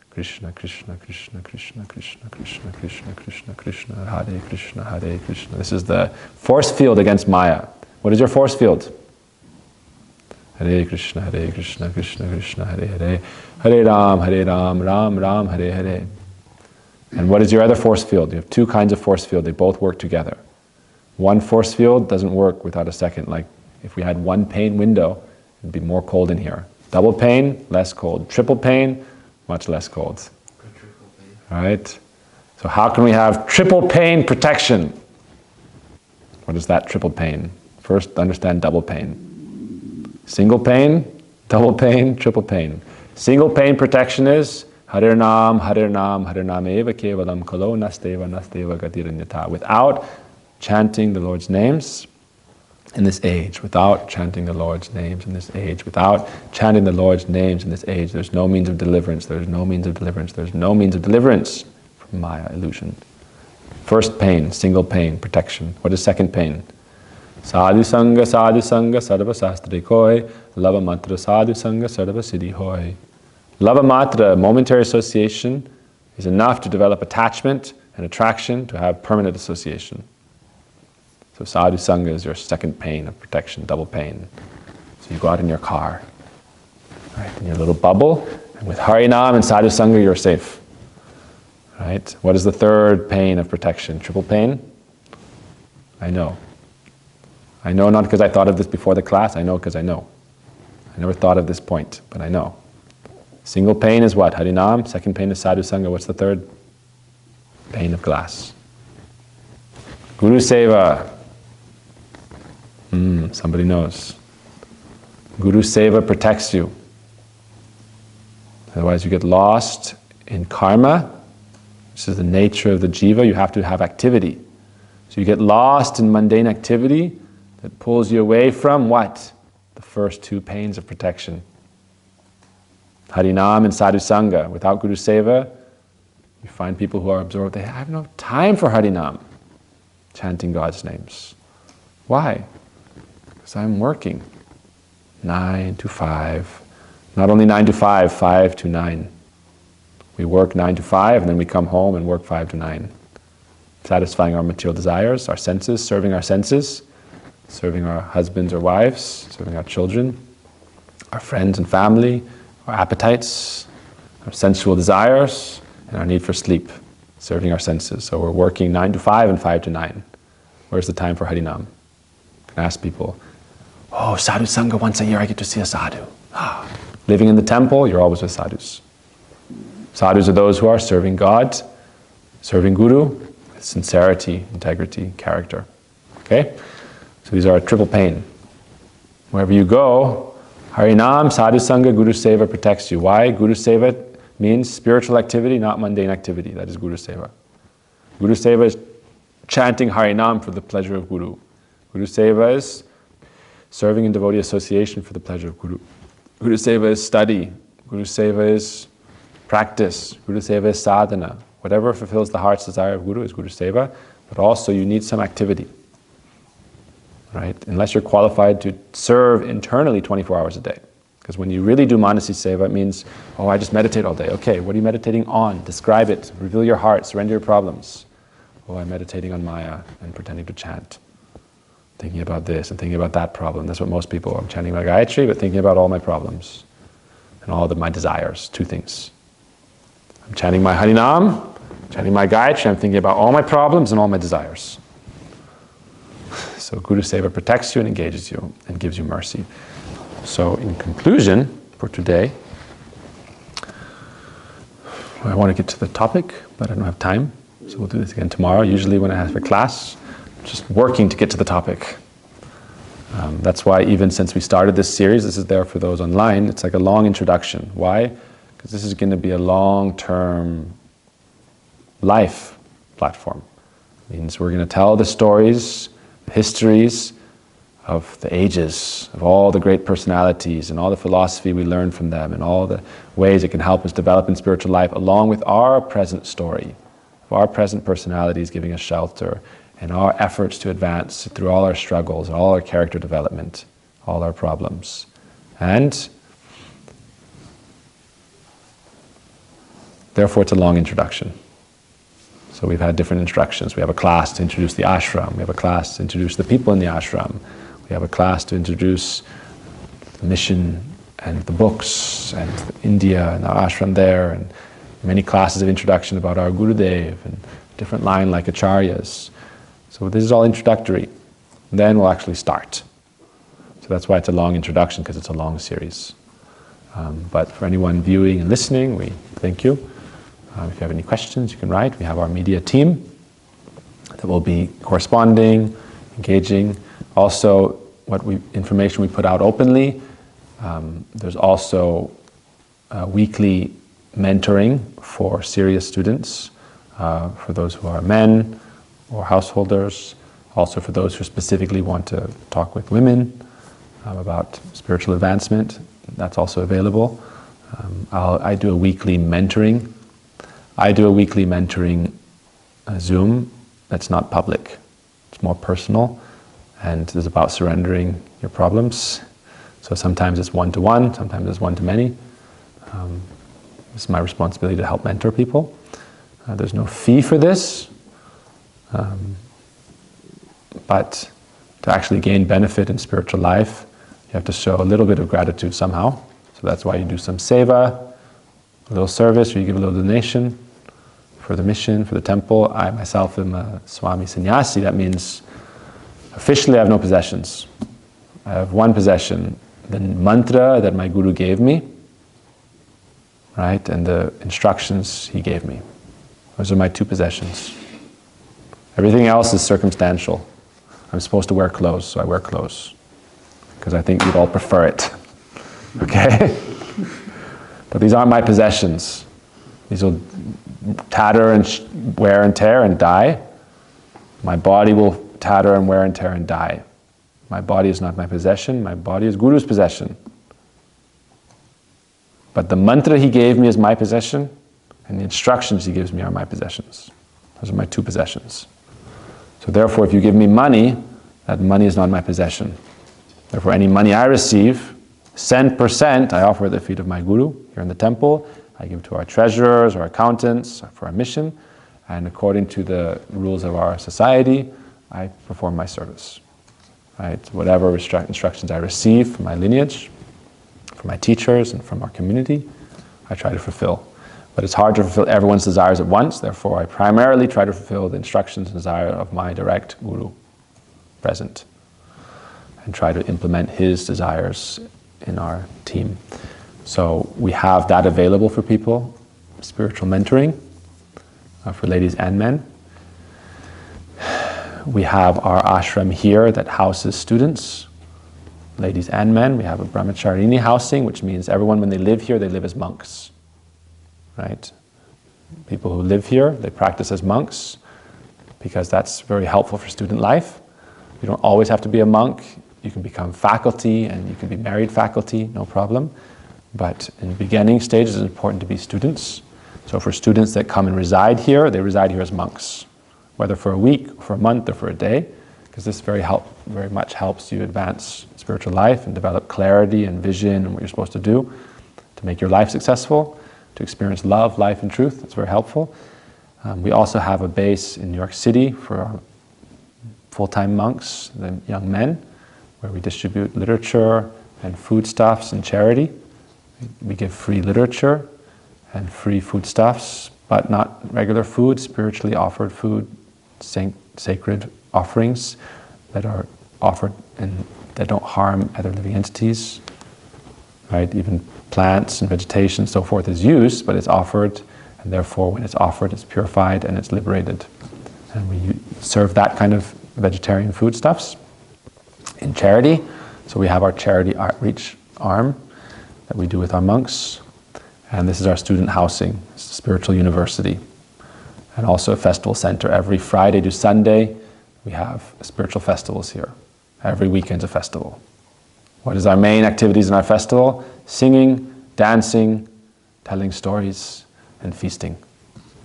Krishna, Krishna, Krishna, Krishna, Krishna, Krishna, Krishna, Krishna, Krishna, Hare Krishna, Hare Krishna. This is the force field against Maya. What is your force field? Hare Krishna, Hare Krishna, Krishna Krishna, Hare Hare. Hare Ram, Ram Ram, Hare Hare. And what is your other force field? You have two kinds of force field. They both work together. One force field doesn't work without a second. Like if we had one pane window, it'd be more cold in here. Double pane, less cold. Triple pane, much less cold. All right? So how can we have triple pane protection? What is that triple pane? First, understand double pane. Single pane, double pane, triple pane. Single pane protection is Hare Nam, Hare Nam, Hare Nam Eva Kevalam Kalo Nasteva Nasteva Gatiranyata. Without chanting the Lord's names, in this age, without chanting the Lord's names in this age, without chanting the Lord's names in this age, there's no means of deliverance, there's no means of deliverance, there's no means of deliverance from Maya, illusion. First pain, single pain, protection. What is second pain? Sadhu Sangha, Sarva Sastri Koi, Lava Matra, Sadhu Sangha, Sarva Siddhi Hoi. Lava Matra, momentary association, is enough to develop attachment and attraction to have permanent association. So sadhu sangha is your second pain of protection, double pain. So you go out in your car, right, in your little bubble, and with Harinam and sadhu sangha you're safe. Right? What is the third pain of protection? Triple pain? I know. I know not because I thought of this before the class, I know because I know. I never thought of this point, but I know. Single pain is what? Harinam. Second pain is sadhu sangha. What's the third? Pain of glass. Guru Seva. Somebody knows. Guru Seva protects you. Otherwise you get lost in karma. This is the nature of the jiva. You have to have activity. So you get lost in mundane activity that pulls you away from what? The first two pains of protection. Harinam and sadhu sangha. Without Guru Seva, you find people who are absorbed. They have no time for Harinam, chanting God's names. Why? Because I'm working 9 to 5. Not only 9 to 5, 5 to 9. We work 9 to 5 and then we come home and work 5 to 9. Satisfying our material desires, our senses, serving our husbands or wives, serving our children, our friends and family, our appetites, our sensual desires, and our need for sleep, serving our senses. So we're working 9 to 5 and 5 to 9. Where's the time for Harinam? You can ask people, oh, sadhu sangha, once a year I get to see a sadhu. Living in the temple, you're always with sadhus. Sadhus are those who are serving God, serving Guru, with sincerity, integrity, character. Okay? So these are a triple pain. Wherever you go, Harinam, Sadhu Sangha, Guru Seva protects you. Why? Guru Seva means spiritual activity, not mundane activity. That is Guru Seva. Guru Seva is chanting Harinam for the pleasure of Guru. Guru Seva is serving in devotee association for the pleasure of Guru. Guru Seva is study. Guru Seva is practice. Guru Seva is sadhana. Whatever fulfills the heart's desire of Guru is Guru Seva, but also you need some activity. Right? Unless you're qualified to serve internally 24 hours a day. Because when you really do Manasi Seva, it means, oh, I just meditate all day. Okay, what are you meditating on? Describe it. Reveal your heart. Surrender your problems. Oh, I'm meditating on Maya and pretending to chant. Thinking about this and thinking about that problem. That's what most people are. I'm chanting my Gayatri, but thinking about all my problems and all of my desires. Two things. I'm chanting my Harinam, chanting my Gayatri, I'm thinking about all my problems and all my desires. So Guru Seva protects you and engages you and gives you mercy. So in conclusion for today, I want to get to the topic, but I don't have time. So we'll do this again tomorrow. Usually when I have a class, I'm just working to get to the topic. That's why even since we started this series, this is there for those online, it's like a long introduction. Why? Because this is going to be a long-term life platform. It means we're going to tell the stories, histories of the ages, of all the great personalities and all the philosophy we learned from them and all the ways it can help us develop in spiritual life, along with our present story, of our present personalities giving us shelter and our efforts to advance through all our struggles and all our character development, all our problems. And therefore it's a long introduction. So we've had different instructions. We have a class to introduce the ashram. We have a class to introduce the people in the ashram. We have a class to introduce the mission and the books and India and our ashram there, and many classes of introduction about our Gurudev and different line like acharyas. So this is all introductory. Then we'll actually start. So that's why it's a long introduction, because it's a long series. But for anyone viewing and listening, we thank you. If you have any questions, you can write. We have our media team that will be corresponding, engaging. Also, information we put out openly. There's also weekly mentoring for serious students, for those who are men or householders. Also for those who specifically want to talk with women about spiritual advancement, that's also available. I do a weekly mentoring. Zoom that's not public. It's more personal, and it's about surrendering your problems. So sometimes it's one-to-one, sometimes it's one-to-many. It's my responsibility to help mentor people. There's no fee for this, but to actually gain benefit in spiritual life, you have to show a little bit of gratitude somehow. So that's why you do some seva, a little service, or you give a little donation for the mission, for the temple. I myself am a Swami sannyasi. That means officially I have no possessions. I have one possession, the mantra that my guru gave me, right, and the instructions he gave me. Those are my two possessions. Everything else is circumstantial. I'm supposed to wear clothes, so I wear clothes, because I think you'd all prefer it. Okay? But these aren't my possessions. These will tatter and wear and tear and die. My body will tatter and wear and tear and die. My body is not my possession. My body is Guru's possession. But the mantra he gave me is my possession, and the instructions he gives me are my possessions. Those are my two possessions. So therefore, if you give me money, that money is not my possession. Therefore, any money I receive, cent per cent, I offer at the feet of my Guru here in the temple. I give to our treasurers, our accountants, for our mission, and according to the rules of our society, I perform my service. Right? Whatever instructions I receive from my lineage, from my teachers, and from our community, I try to fulfill. But it's hard to fulfill everyone's desires at once, therefore I primarily try to fulfill the instructions and desire of my direct Guru present, and try to implement his desires in our team. So we have that available for people, spiritual mentoring, for ladies and men. We have our ashram here that houses students, ladies and men. We have a brahmacharini housing, which means everyone, when they live here, they live as monks. Right? People who live here, they practice as monks, because that's very helpful for student life. You don't always have to be a monk. You can become faculty, and you can be married faculty, no problem. But in the beginning stages, it's important to be students. So for students that come and reside here, they reside here as monks, whether for a week, for a month, or for a day, because this very much helps you advance spiritual life and develop clarity and vision and what you're supposed to do to make your life successful, to experience love, life, and truth. That's very helpful. We also have a base in New York City for our full-time monks, the young men, where we distribute literature and foodstuffs and charity. We give free literature and free foodstuffs, but not regular food, spiritually offered food, sacred offerings that are offered and that don't harm other living entities. Right? Even plants and vegetation and so forth is used, but it's offered, and therefore when it's offered, it's purified and it's liberated. And we serve that kind of vegetarian foodstuffs in charity. So we have our charity outreach arm that we do with our monks. And this is our student housing. It's a spiritual university. And also a festival center. Every Friday to Sunday, we have spiritual festivals here. Every weekend's a festival. What is our main activities in our festival? Singing, dancing, telling stories, and feasting.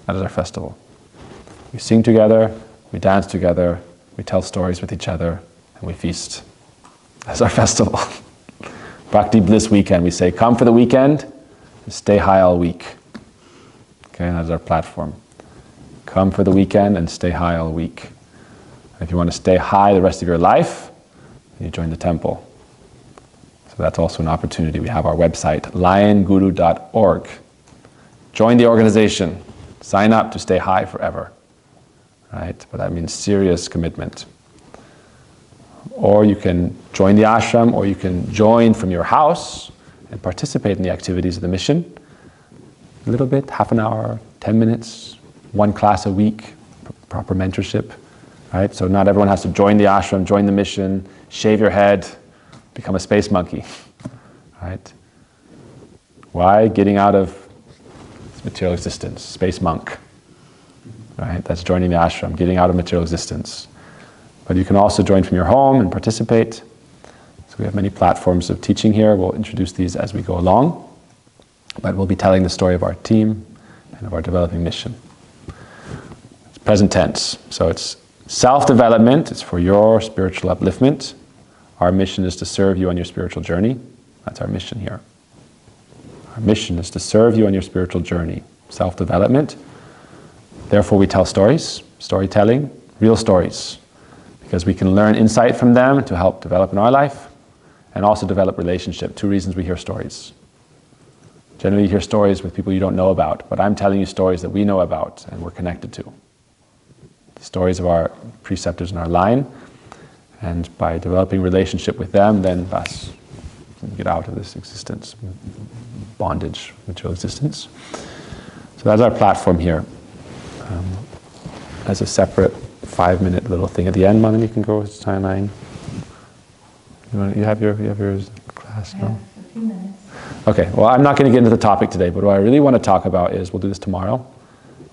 That is our festival. We sing together, we dance together, we tell stories with each other, and we feast. That's our festival. Bhakti Bliss Weekend. We say, come for the weekend and stay high all week. Okay, and that's our platform. Come for the weekend and stay high all week. And if you want to stay high the rest of your life, then you join the temple. So that's also an opportunity. We have our website, lionguru.org. Join the organization. Sign up to stay high forever. Right? But that means serious commitment. Or you can join the ashram, or you can join from your house and participate in the activities of the mission. A little bit, half an hour, 10 minutes, one class a week, proper mentorship. Right? So not everyone has to join the ashram, join the mission, shave your head, become a space monkey. Right? Why? Getting out of material existence, space monk. Right? That's joining the ashram, getting out of material existence. But you can also join from your home and participate. So we have many platforms of teaching here. We'll introduce these as we go along. But we'll be telling the story of our team and of our developing mission. It's present tense. So it's self-development. It's for your spiritual upliftment. Our mission is to serve you on your spiritual journey. That's our mission here. Our mission is to serve you on your spiritual journey. Self-development. Therefore we tell stories, storytelling, real stories. Because we can learn insight from them to help develop in our life and also develop relationship. 2 reasons we hear stories. Generally you hear stories with people you don't know about, but I'm telling you stories that we know about and we're connected to. The stories of our preceptors in our line, and by developing relationship with them, then bas, get out of this existence, bondage, material existence. So that's our platform here. As a separate 5-minute little thing at the end, Manan, you can go to time 9. You have your class, no? A few minutes. Okay, well, I'm not going to get into the topic today, but what I really want to talk about is, we'll do this tomorrow.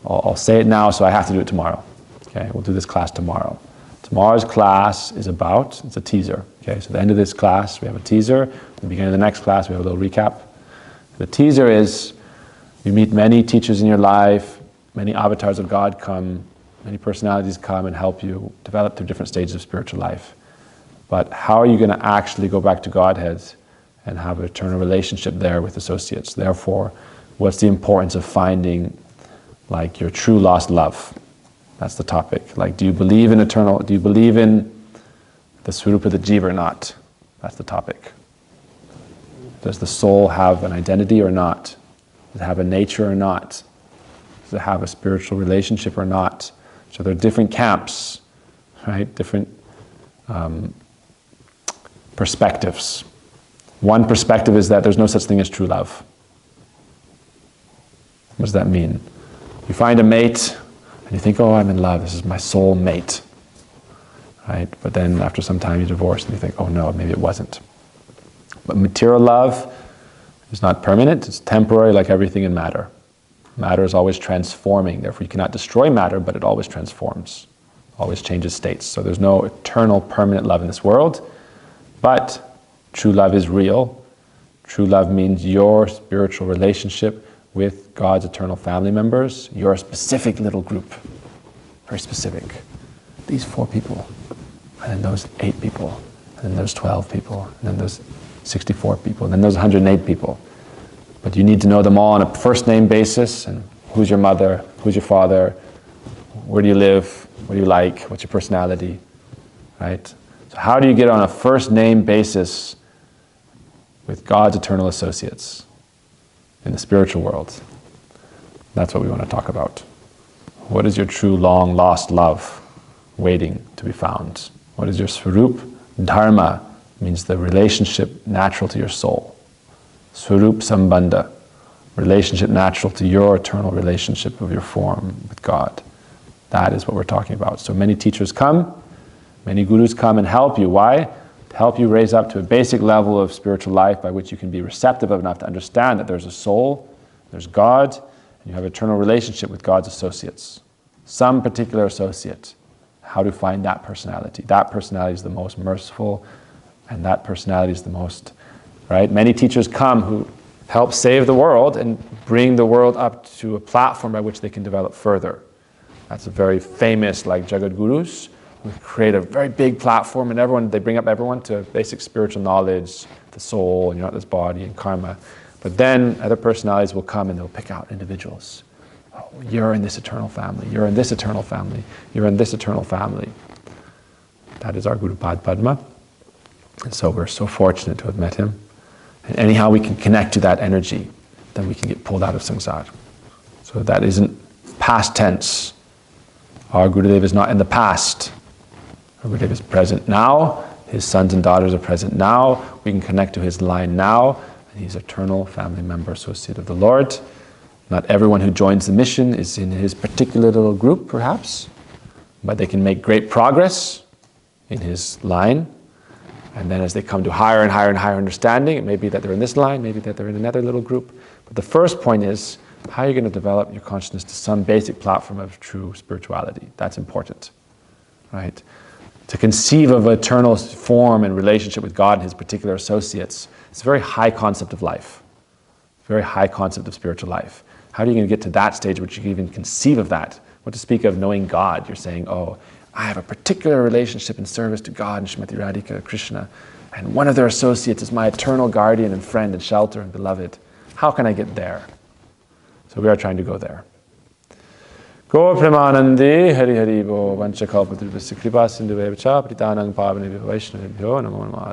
I'll say it now, so I have to do it tomorrow. Okay, we'll do this class tomorrow. Tomorrow's class is about, it's a teaser. Okay, so at the end of this class, we have a teaser. At the beginning of the next class, we have a little recap. The teaser is, you meet many teachers in your life, many avatars of God come, many personalities come and help you develop through different stages of spiritual life. But how are you going to actually go back to Godhead and have an eternal relationship there with associates? Therefore, what's the importance of finding like your true lost love? That's the topic. Like, do you believe in the Swarupa, the Jiva or not? That's the topic. Does the soul have an identity or not? Does it have a nature or not? Does it have a spiritual relationship or not? So there are different camps, right? Different perspectives. One perspective is that there's no such thing as true love. What does that mean? You find a mate and you think, oh, I'm in love, this is my soul mate. Right? But then after some time you divorce and you think, oh no, maybe it wasn't. But material love is not permanent, it's temporary like everything in matter. Matter is always transforming, therefore you cannot destroy matter, but it always transforms, always changes states. So there's no eternal, permanent love in this world, but true love is real. True love means your spiritual relationship with God's eternal family members, your specific little group, very specific. These 4 people, and then those 8 people, and then those 12 people, and then those 64 people, and then those 108 people. But you need to know them all on a first name basis, and who's your mother, who's your father, where do you live, what do you like, what's your personality, right? So how do you get on a first name basis with God's eternal associates in the spiritual world? That's what we want to talk about. What is your true long lost love waiting to be found? What is your Swarup? Dharma means the relationship natural to your soul. Swarup Sambandha, relationship natural to your eternal relationship of your form with God. That is what we're talking about. So many teachers come, many gurus come and help you. Why? To help you raise up to a basic level of spiritual life by which you can be receptive enough to understand that there's a soul, there's God, and you have an eternal relationship with God's associates. Some particular associate. How to find that personality. That personality is the most merciful, and that personality is the most, right? Many teachers come who help save the world and bring the world up to a platform by which they can develop further. That's a very famous, like Jagat Gurus, who create a very big platform, and they bring up everyone to basic spiritual knowledge, the soul, and this body, and karma. But then other personalities will come and they'll pick out individuals. Oh, you're in this eternal family, you're in this eternal family, you're in this eternal family. That is our Guru Padma. And so we're so fortunate to have met him. And anyhow we can connect to that energy, then we can get pulled out of samsara. So that isn't past tense. Our Gurudev is not in the past. Our Gurudev is present now. His sons and daughters are present now. We can connect to his line now. And he's eternal family member, associate of the Lord. Not everyone who joins the mission is in his particular little group, perhaps. But they can make great progress in his line. And then as they come to higher and higher and higher understanding, it may be that they're in this line, maybe that they're in another little group. But the first point is, how are you going to develop your consciousness to some basic platform of true spirituality? That's important, right? To conceive of eternal form and relationship with God and his particular associates, it's a very high concept of life, very high concept of spiritual life. How are you going to get to that stage where you can even conceive of that? What to speak of knowing God? You're saying, oh, I have a particular relationship and service to God and Srimati Radhika, Krishna, and one of their associates is my eternal guardian and friend and shelter and beloved. How can I get there? So we are trying to go there. Go Premanandi, Hari Hari Bo, Vanchakalpatripasya Kripa Sindhu Evacha, Pritanang Pavane Vaishnavibhyo, Namo Namo